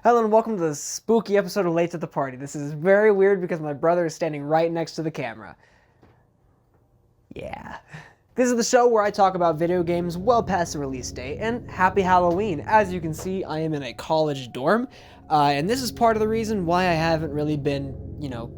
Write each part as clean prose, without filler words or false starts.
Hello and welcome to the spooky episode of Late to the Party. This is very weird because my brother is standing right next to the camera. Yeah. This is the show where I talk about video games well past the release date, and happy Halloween. As you can see, I am in a college dorm, and this is part of the reason why I haven't really been,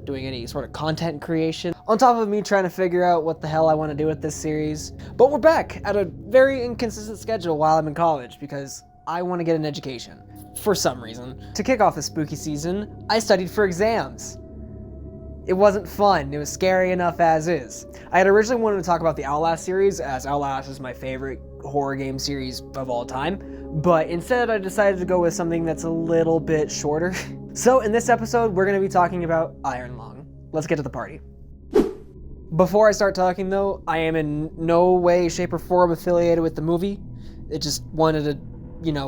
doing any sort of content creation. On top of me trying to figure out what the hell I want to do with this series. But we're back at a very inconsistent schedule while I'm in college, because I want to get an education. For some reason. To kick off the spooky season, I studied for exams. It wasn't fun, it was scary enough as is. I had originally wanted to talk about the Outlast series, as Outlast is my favorite horror game series of all time, but instead I decided to go with something that's a little bit shorter. So in this episode, we're going to be talking about Iron Lung. Let's get to the party. Before I start talking though, I am in no way, shape, or form affiliated with the movie. It just wanted to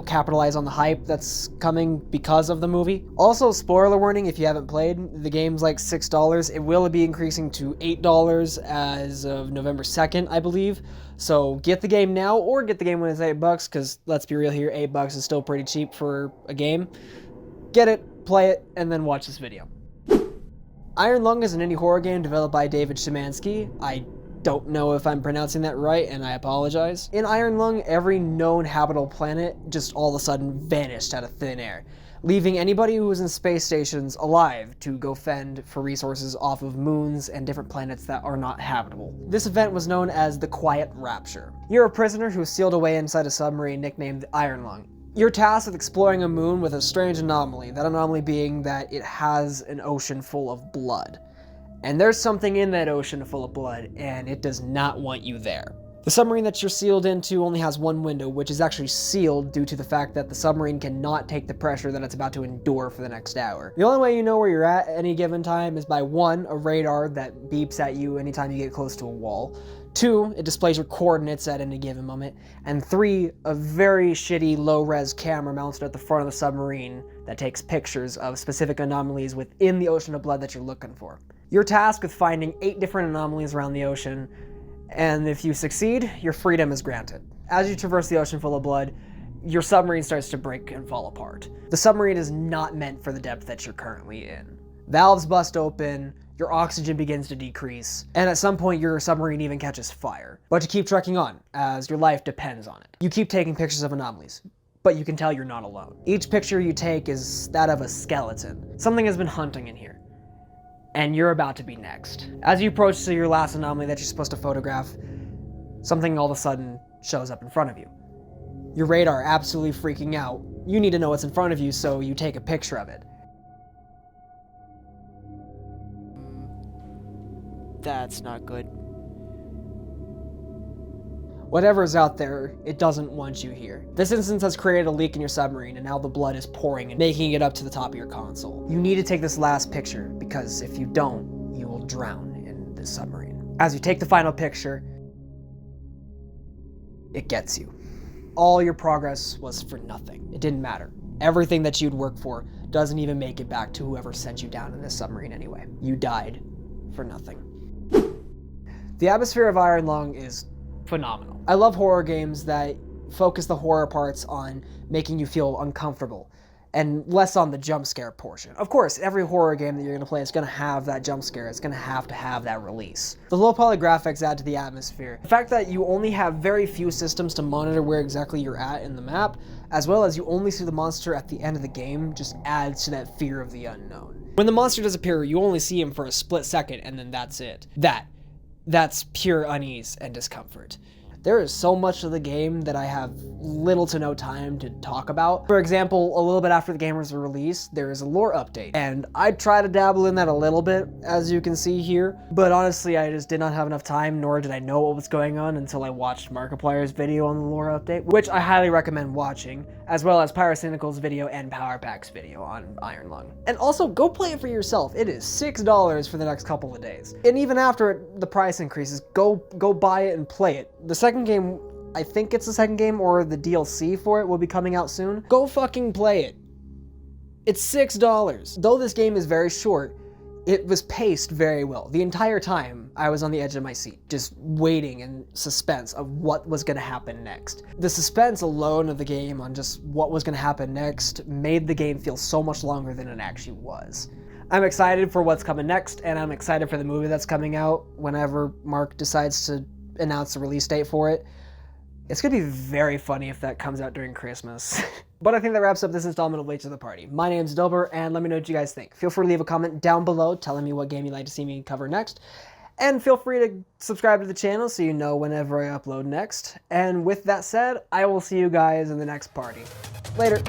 capitalize on the hype that's coming because of the movie. Also, spoiler warning, if you haven't played, the game's like $6. It will be increasing to $8 as of November 2nd, I believe. So get the game now, or get the game when it's $8, because let's be real here, $8 is still pretty cheap for a game. Get it, play it, and then watch this video. Iron Lung is an indie horror game developed by David Szymanski. I don't know if I'm pronouncing that right, and I apologize. In Iron Lung, every known habitable planet just all of a sudden vanished out of thin air, leaving anybody who was in space stations alive to go fend for resources off of moons and different planets that are not habitable. This event was known as the Quiet Rapture. You're a prisoner who's sealed away inside a submarine nicknamed Iron Lung. You're tasked with exploring a moon with a strange anomaly, that anomaly being that it has an ocean full of blood. And there's something in that ocean full of blood, and it does not want you there. The submarine that you're sealed into only has one window, which is actually sealed due to the fact that the submarine cannot take the pressure that it's about to endure for the next hour. The only way you know where you're at any given time is by 1, a radar that beeps at you anytime you get close to a wall. 2, it displays your coordinates at any given moment. And 3, a very shitty low-res camera mounted at the front of the submarine that takes pictures of specific anomalies within the ocean of blood that you're looking for. You're tasked with finding 8 different anomalies around the ocean, and if you succeed, your freedom is granted. As you traverse the ocean full of blood, your submarine starts to break and fall apart. The submarine is not meant for the depth that you're currently in. Valves bust open, your oxygen begins to decrease, and at some point your submarine even catches fire. But you keep trekking on, as your life depends on it. You keep taking pictures of anomalies, but you can tell you're not alone. Each picture you take is that of a skeleton. Something has been hunting in here. And you're about to be next. As you approach to your last anomaly that you're supposed to photograph, something all of a sudden shows up in front of you. Your radar absolutely freaking out. You need to know what's in front of you, so you take a picture of it. That's not good. Whatever's out there, it doesn't want you here. This instance has created a leak in your submarine, and now the blood is pouring and making it up to the top of your console. You need to take this last picture, because if you don't, you will drown in this submarine. As you take the final picture, it gets you. All your progress was for nothing. It didn't matter. Everything that you'd worked for doesn't even make it back to whoever sent you down in this submarine anyway. You died for nothing. The atmosphere of Iron Lung is phenomenal. I love horror games that focus the horror parts on making you feel uncomfortable and less on the jump scare portion. Of course, every horror game that you're going to play is going to have that jump scare. It's going to have that release. The low poly graphics add to the atmosphere. The fact that you only have very few systems to monitor where exactly you're at in the map, as well as you only see the monster at the end of the game, just adds to that fear of the unknown. When the monster does appear, you only see him for a split second, and then that's it. That's pure unease and discomfort. There is so much of the game that I have little to no time to talk about. For example, a little bit after the game was released, there is a lore update, and I try to dabble in that a little bit, as you can see here, but honestly I just did not have enough time, nor did I know what was going on until I watched Markiplier's video on the lore update, which I highly recommend watching, as well as Pyrocynical's video and PowerPack's video on Iron Lung. And also, go play it for yourself. It is $6 for the next couple of days. And even after the price increases, go buy it and play it. The second game, I think it's the second game, or the DLC for it will be coming out soon. Go fucking play it. It's $6. Though this game is very short, It was paced very well. The entire time, I was on the edge of my seat, just waiting in suspense of what was going to happen next. The suspense alone of the game on just what was going to happen next made the game feel so much longer than it actually was. I'm excited for what's coming next, and I'm excited for the movie that's coming out whenever Mark decides to announce the release date for it. It's going to be very funny if that comes out during Christmas. But I think that wraps up this installment of Late to the Party. My name's Dilber, and let me know what you guys think. Feel free to leave a comment down below telling me what game you'd like to see me cover next. And feel free to subscribe to the channel so you know whenever I upload next. And with that said, I will see you guys in the next party. Later.